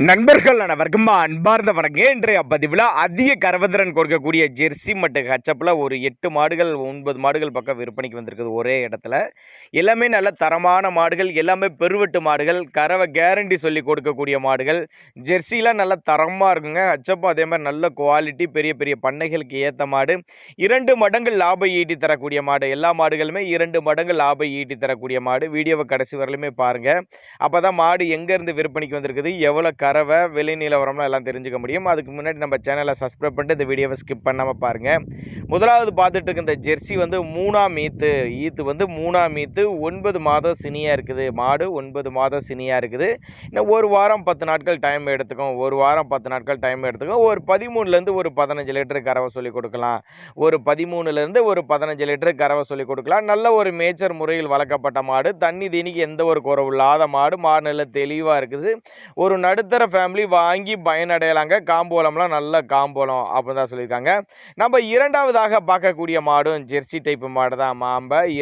நண்பர்கள் அனைவருக்கும் அன்பார்ந்த வணக்கம். இன்றைய பதிவில் அதிக கரவதிறன் கொடுக்கக்கூடிய ஜெர்சி மற்றும் ஹச்சப்பில் ஒரு 8 மாடுகள் 9 மாடுகள் பக்கம் விற்பனைக்கு வந்திருக்குது ஒரே இடத்துல. எல்லாமே நல்ல தரமான மாடுகள், எல்லாமே பெருவெட்டு மாடுகள், கறவை கேரண்டி சொல்லி கொடுக்கக்கூடிய மாடுகள். ஜெர்சிலாம் நல்ல தரமாக இருக்குங்க. ஹச்சப்பும் அதே மாதிரி நல்ல குவாலிட்டி, பெரிய பெரிய பண்ணைகளுக்கு ஏற்ற மாடு. 2 மடங்கு லாபம் ஈட்டி தரக்கூடிய மாடு. எல்லா மாடுகளுமே 2 மடங்கு லாபம் ஈட்டி தரக்கூடிய மாடு. வீடியோவை கடைசி வரலையுமே பாருங்கள். அப்போ தான் மாடு எங்கேருந்து விற்பனைக்கு வந்திருக்குது, எவ்வளோ கறவை, விலை நிலவரம்லாம் எல்லாம் தெரிஞ்சுக்க முடியும். அதுக்கு முன்னாடி நம்ம சேனலை சப்ஸ்கிரைப் பண்ணிட்டு இந்த வீடியோவை ஸ்கிப் பண்ணாமல் பாருங்கள். முதலாவது பார்த்துட்டு இருக்க இந்த ஜெர்சி வந்து 3ஆம் ஈத்து வந்து 3ஆம் ஈத்து 9 மாதம் சினியாக இருக்குது. மாடு 9 மாதம் சினியாக இருக்குது. இன்னும் ஒரு வாரம் 10 நாட்கள் டைம் எடுத்துக்கும். ஒரு 13லேருந்து ஒரு 15 லிட்டரு கறவை சொல்லி கொடுக்கலாம். ஒரு 13லேருந்து ஒரு 15 லிட்டரு கறவை சொல்லி கொடுக்கலாம். நல்ல ஒரு மேய்ச்சல் முறையில் வளர்க்கப்பட்ட மாடு. தண்ணி தீனிக்கு எந்த ஒரு குறவு இல்லாத மாடு. மாடு நல்ல தெளிவாக இருக்குது. ஒரு நடுத்தர ஃபேமிலி வாங்கி பயனடையலாங்க. காம்போலம்லாம் நல்ல காம்போலம் அப்படின்னு தான் சொல்லியிருக்காங்க. நம்ம இரண்டாவதாக பார்க்கக்கூடிய மாடும் ஜெர்சி டைப்பு மாடு தான்.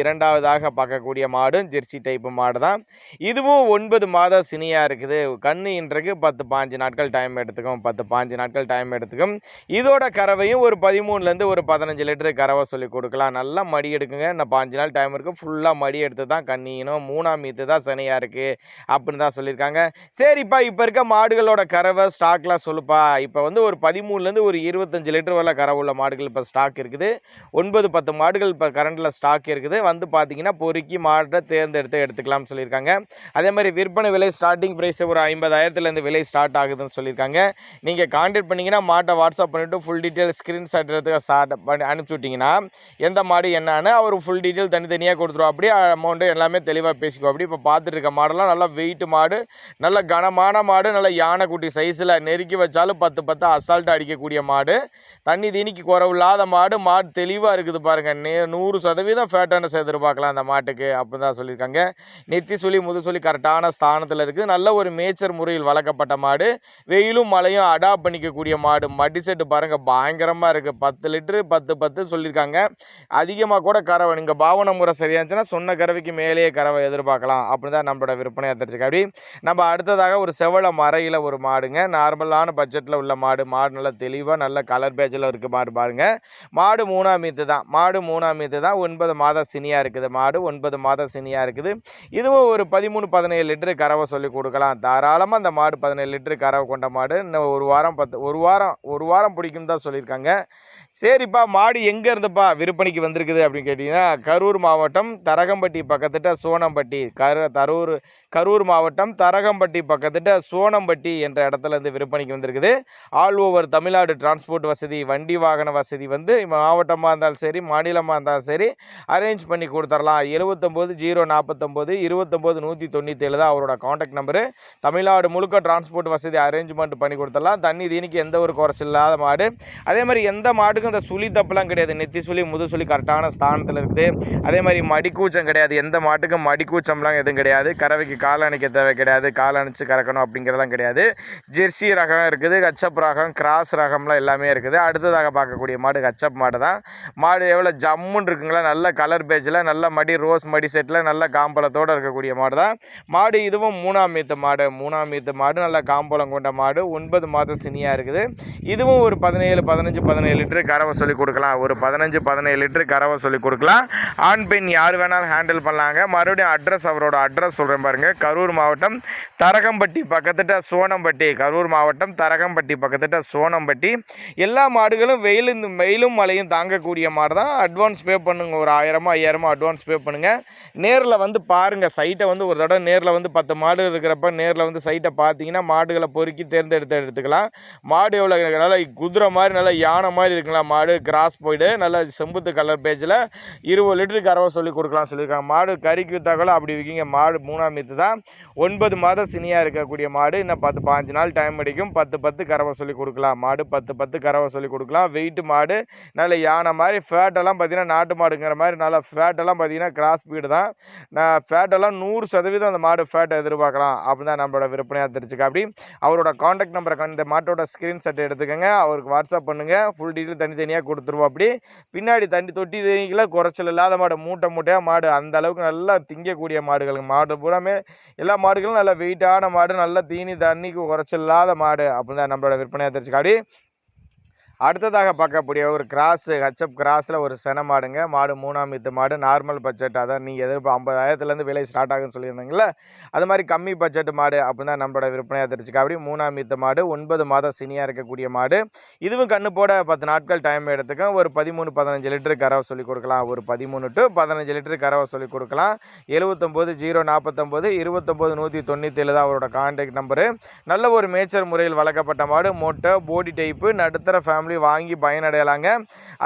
இரண்டாவதாக பார்க்கக்கூடிய மாடும் ஜெர்சி டைப்பு மாடு தான். இதுவும் 9 மாதம் சினியாக இருக்குது. கண்ணு இன்றைக்கு 10-15 நாட்கள் டைம் எடுத்துக்கும். 10-15 நாட்கள் டைம் எடுத்துக்கும். இதோட கறவையும் ஒரு 13லேருந்து ஒரு 15 லிட்டரு கறவை சொல்லி கொடுக்கலாம். நல்லா மடி எடுக்குங்க. இன்னும் 5 நாள் டைம் இருக்குது. ஃபுல்லாக மடி எடுத்து தான் கண்ணியணும். 3ஆம் ஈத்து தான் சனியாக இருக்குது அப்படின்னு தான் சொல்லியிருக்காங்க. சரிப்பா, இப்போ இருக்க மாடுகளோட கறவை ஸ்டாக்லாம் சொல்லுப்பா. இப்போ வந்து ஒரு 13லேருந்து ஒரு 25 லிட்டர் வரல கறவை உள்ள மாடுகள் இப்போ ஸ்டாக் இருக்குது. 9-10 மாடுகள் இப்போ கரண்டில் ஸ்டாக் இருக்குது. வந்து பார்த்தீங்கன்னா பொறுக்கி மாட்டை தேர்ந்தெடுத்து எடுத்துக்கலாம்னு சொல்லியிருக்காங்க. அதே மாதிரி விற்பனை விலை ஸ்டார்டிங் ப்ரைஸ் ஒரு 50,000லேருந்து விலை ஸ்டார்ட் ஆகுதுன்னு சொல்லியிருக்காங்க. நீங்கள் கான்டாக்ட் பண்ணிங்கன்னா மாட்டை வாட்ஸ்அப் பண்ணிவிட்டு ஃபுல் டீட்டெயில் ஸ்க்ரீன்ஷாட் எடுத்து ஸ்டார்ட் பண்ணி அனுப்பிச்சி விட்டிங்கன்னா எந்த மாடு என்னன்னு அவர் ஃபுல் டீட்டெயில் தனித்தனியாக கொடுத்துருவோம். அப்படியே அமௌண்ட்டு எல்லாமே தெளிவாக பேசிக்குவோம். அப்படி இப்போ பார்த்துட்டு இருக்க மாடெல்லாம் நல்லா வெயிட் மாடு, நல்ல கனமான மாடு, நல்ல யானைக்குட்டி சைஸில் நெருக்கி வச்சாலும் 10 அசால்ட்டாக அடிக்கக்கூடிய மாடு. தண்ணி தீனிக்கு குறவு இல்லாத மாடு. மாடு தெளிவாக இருக்குது பாருங்கள். 100% ஃபேட்டான எதிர்பார்க்கலாம் அந்த மாட்டுக்கு அப்படின்னு தான் சொல்லியிருக்காங்க. நெத்தி சொல்லி முதுசொல்லி கரெக்டான ஸ்தானத்தில் இருக்குது. நல்ல ஒரு மேய்ச்சல் முறையில் வளர்க்கப்பட்ட மாடு. வெயிலும் மழையும் அடாப்ட் பண்ணிக்கக்கூடிய மாடு. மடி செட்டு பாருங்கள் பயங்கரமாக இருக்குது. 10 லிட்டரு 10 சொல்லியிருக்காங்க. அதிகமாக கூட கறவை நீங்கள் பாவனை முறை சரியாக இருந்துச்சுன்னா சொன்ன கறவைக்கு மேலேயே கறவை எதிர்பார்க்கலாம் அப்படின்னு தான் நம்மளோட விற்பனையாக தெரிஞ்சுக்க. அப்படி நம்ம அடுத்ததாக ஒரு செவள மறையில் ஒரு மாடுங்க. நார்மலான பட்ஜெட்டில் உள்ள மாடு. மாடு நல்லா தெளிவாக நல்ல கலர் பேஜில் இருக்குது மாடு பாருங்கள். மாடு 3ஆம் ஈத்து தான். 9 மாதம் சினியாக இருக்குது. மாடு 9 மாதம் சினியாக இருக்குது. இதுவும் ஒரு 13-17 லிட்டரு கறவை சொல்லி கொடுக்கலாம். தாராளமாக அந்த மாடு 17 லிட்டரு கறவை கொண்ட மாடு. இன்னும் ஒரு வாரம் பிடிக்கும் தான் சொல்லியிருக்காங்க. சரிப்பா, மாடு எங்கே இருந்துப்பா விற்பனைக்கு வந்திருக்குது அப்படின்னு கேட்டிங்கன்னா, கரூர் மாவட்டம் தரகம்பட்டி பக்கத்துட்ட சோனம்பட்டி. கரூர் மாவட்டம் தரகம்பட்டி பக்கத்துட்ட சோனம்பட்டி என்ற இடத்துல இருந்து விற்பனைக்கு வந்திருக்குது. ஆல் ஓவர் தமிழ்நாடு டிரான்ஸ்போர்ட் வசதி, வண்டி வாகன வசதி வந்து மாவட்டமாக இருந்தாலும் சரி, மாநிலமாக இருந்தாலும் சரி அரேஞ்ச் பண்ணி கொடுத்துடலாம். 79-049 29-197 தான் அவரோட காண்டாக்ட் நம்பரு. தமிழ்நாடு முழுக்க டிரான்ஸ்போர்ட் வசதி அரேஞ்ச்மெண்ட் பண்ணி கொடுத்துடலாம். தண்ணி தீனிக்கு எந்த ஒரு குறைச்சல் இல்லாத மாடு. அதே மாதிரி எந்த மாடுக்கும் இந்த சுழி தப்புலாம் கிடையாது. நெத்தி சுழி முதுசுழி கரெக்டான ஸ்தானத்தில் இருக்குது. அதே மாதிரி மடிக்கூச்சம் கிடையாது. எந்த மாட்டுக்கும் மடிக்கூச்சம்லாம் எதுவும் கிடையாது. கறவைக்கு கால் அணைக்க தேவை கிடையாது. கால் அணைச்சு கறக்கணும் அப்படிங்கிறதெல்லாம் கிடையாது. ஜெர்சி ரகம் இருக்குது, ஹச்சப் ரகம், கிராஸ் ரகம்லாம் எல்லாமே இருக்குது. அடுத்ததாக பார்க்கக்கூடிய மாடு ஹச்சப் மாடு தான். மாடு எவ்வளோ ஜம்முன்னு இருக்குங்களா, நல்ல கலர் பேஜில், நல்ல மடி ரோஸ் மடி செட்டில், நல்ல காம்பளத்தோடு இருக்கக்கூடிய மாடு தான். மாடு இதுவும் 3ஆம் ஈத்து மாடு. நல்ல காம்பளம் கொண்ட மாடு. 9 மாதம் சினியாக இருக்குது. இதுவும் ஒரு 15 லிட்டரு கறவை சொல்லி கொடுக்கலாம். ஒரு 15 லிட்டரு கறவை சொல்லி கொடுக்கலாம். ஆண் பெண் யார் வேணாலும் ஹேண்டில் பண்ணலாங்க. மறுபடியும் அவரோட அட்ரஸ் சொல்கிறேன் பாருங்கள். கரூர் மாவட்டம் தரகம்பட்டி பக்கத்துட்ட சோனம்பட்டி. எல்லா மாடுகளும் வெயிலும் மழையும் தாங்கக்கூடிய மாடு தான். அட்வான்ஸ் பே பண்ணுங்க. ஒரு 1000-5000 அட்வான்ஸ் பே பண்ணுங்கள். நேரில் வந்து பாருங்கள். சைட்டை வந்து ஒரு தடவை நேரில் வந்து 10 மாடு இருக்கிறப்ப நேரில் வந்து சைட்டை பார்த்தீங்கன்னா மாடுகளை பொறுக்கி எடுத்துக்கலாம். மாடு எவ்வளோ நல்லா குதிரை மாதிரி நல்லா யானை மாதிரி இருக்குங்களா மாடு. கிராஸ் போய்டு நல்லா செம்புத்து கலர் பேஜில் 20 லிட்டரு கறவை சொல்லி கொடுக்கலாம் சொல்லியிருக்காங்க. மாடு கறிக்கு வித்தாக்களும் அப்படி விற்கிங்க. மாடு 3ஆம் ஈத்து தான். 9 மாதம் சினியாக இருக்கக்கூடிய மாடு. இன்னும் 10-15 நாள் டைம் அடிக்கும். 10 கறவை சொல்லி கொடுக்கலாம். மாடு 10 கறவை சொல்லி கொடுக்கலாம். வெயிட்டு மாடு நல்ல யானை மாதிரி. ஃபேட்டெல்லாம் பார்த்தீங்கன்னா நாட்டு மாடுங்கிற மாதிரி நல்லா ஃபேட்டெல்லாம் பார்த்தீங்கன்னா கிராஸ் பீடு தான். ஃபேட்டெல்லாம் 100% அந்த மாடு ஃபேட்டை எதிர்பார்க்கலாம் அப்படின்னு தான் நம்மளோட விற்பனையாக தெரிஞ்சுக்க. அப்படி அவரோட காண்டாக்ட் நம்பரை இந்த மாட்டோட ஸ்க்ரீன்ஷாட் எடுத்துக்கோங்க. அவருக்கு வாட்ஸ்அப் பண்ணுங்கள். ஃபுல் டீட்டெயில் தனித்தனியாக கொடுத்துருவோம். அப்படி பின்னாடி தொட்டி தண்ணிக்கெல்லாம் குறைச்சல் இல்லாத மாடு. மூட்டையாக மாடு. அந்த அளவுக்கு நல்லா திங்கக்கூடிய மாடுகள். மாடு பூராமே எல்லா மாடுகளும் நல்லா வெயிட்டான மாடு. நல்லா தீனி தண்ணிக்கு குறைச்சல் இல்லாத மாடு அப்படின்னு தான் நம்மளோட விற்பனையாக தெரிஞ்சுக்காடி. அடுத்ததாக பார்க்கக்கூடிய ஒரு கிராஸு ஹெச்எப் கிராஸில் ஒரு சென மாடுங்க. மாடு 3ஆம் ஈத்து மாடு. நார்மல் பட்ஜெட், அதான் நீங்கள் எதிர்ப்பு 50,000லேருந்து விலை ஸ்டார்ட் ஆகுன்னு சொல்லியிருந்தீங்கள, அது மாதிரி கம்மி பட்ஜெட் மாடு அப்படின்னு தான் நம்மளோட விற்பனையாக தெரிஞ்சுக்க. அப்படி 3ஆம் ஈத்து மாடு, 9 மாதம் சினியாக இருக்கக்கூடிய மாடு. இதுவும் கண்ணு போட 10 நாட்கள் டைம் எடுத்துக்கும். ஒரு 13-15 லிட்டரு கறவை சொல்லிக் கொடுக்கலாம். ஒரு 13 to 15 லிட்டரு கறவை சொல்லிக் கொடுக்கலாம். 79 049 29 197 தான் அவரோட கான்டாக்ட் நம்பரு. நல்ல ஒரு மேய்ச்சல் முறையில் வளர்க்கப்பட்ட மாடு. மொட்டை போடி டைப்பு, நடுத்தர ஃபேமிலி வாங்கி பயனடையலாங்க.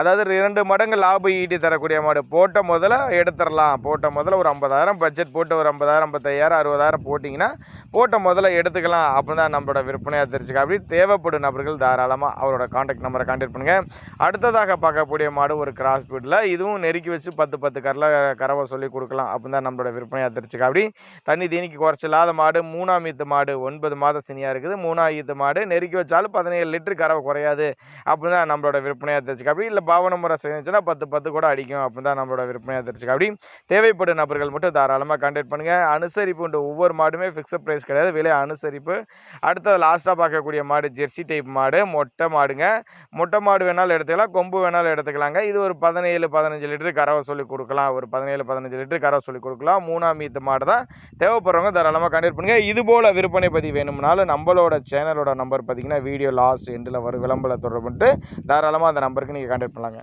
அதாவது 2 மடங்கு லாபம் ஈட்டி தரக்கூடிய மாடு. போட்ட முதல்ல எடுத்துடலாம். போட்ட முதல்ல ஒரு 50,000 பட்ஜெட் போட்டு ஒரு 50,000 55,000 60,000 போட்டிங்கன்னா போட்ட முதல்ல எடுத்துக்கலாம் அப்படின்னு தான் நம்மளோட விற்பனையாக தெரிஞ்சுக்க. அப்படி தேவைப்படும் நபர்கள் தாராளமாக அவரோட கான்டாக்ட் நம்பரை கான்டாக்ட் பண்ணுங்கள். அடுத்ததாக பார்க்கக்கூடிய மாடு ஒரு கிராஸ் பீடில். இதுவும் நெருக்கி வச்சு 10 கறவை சொல்லி கொடுக்கலாம் அப்படின்னு தான் நம்மளோட விற்பனையாக தெரிஞ்சுக்க. அப்படி தண்ணி தீனிக்கு குறைச்சில்லாத மாடு. 3ஆம் ஈத்து மாடு, 9 மாதம் சினியாக இருக்குது. 3ஆம் ஈத்து மாடு நெருக்கி வச்சாலும் 17 லிட்டரு கறவை குறையாது அப்படின்னு தான் நம்மளோட விற்பனையாக தெரிஞ்சுக்க. அப்படி இல்லை பாவன முறை செஞ்சுன்னா 10 கூட அடிக்கும் அப்படின்னு தான் நம்மளோட விற்பனையாக தெரிஞ்சுக்க. அப்படி தேவைப்படும் நபர்கள் மட்டும் தாராளமாக கான்டாக்ட் பண்ணுங்கள். அனுசரிப்பு உண்டு. ஒவ்வொரு மாடுமே ஃபிக்ஸட் ப்ரைஸ் கிடையாது, விலை அனுசரிப்பு. அடுத்தது லாஸ்ட்டாக பார்க்கக்கூடிய மாடு ஜெர்சி டைப் மாடு. மொட்டை மாடுங்க. மொட்டை மாடு வேணாலும் எடுத்துக்கலாம், கொம்பு வேணாலும் எடுத்துக்கலாங்க. இது ஒரு 17-15 லிட்டரு கறவை சொல்லி கொடுக்கலாம். ஒரு 17-15 லிட்டரு கறவை சொல்லி கொடுக்கலாம். 3ஆம் ஈத்து மாடு தான். தேவைப்படுறவங்க தாராளமாக கான்டாக்ட் பண்ணுங்கள். இது போல் விற்பனை பதிவு வேணும்னாலும் நம்மளோட சேனலோட நம்பர் பார்த்தீங்கன்னா வீடியோ லாஸ்ட் எண்டில் வரும் விளம்பர தொடர்பு தாராளமாக அந்த நம்பருக்கு நீங்கள் கான்டாக்ட் பண்ணலாங்க.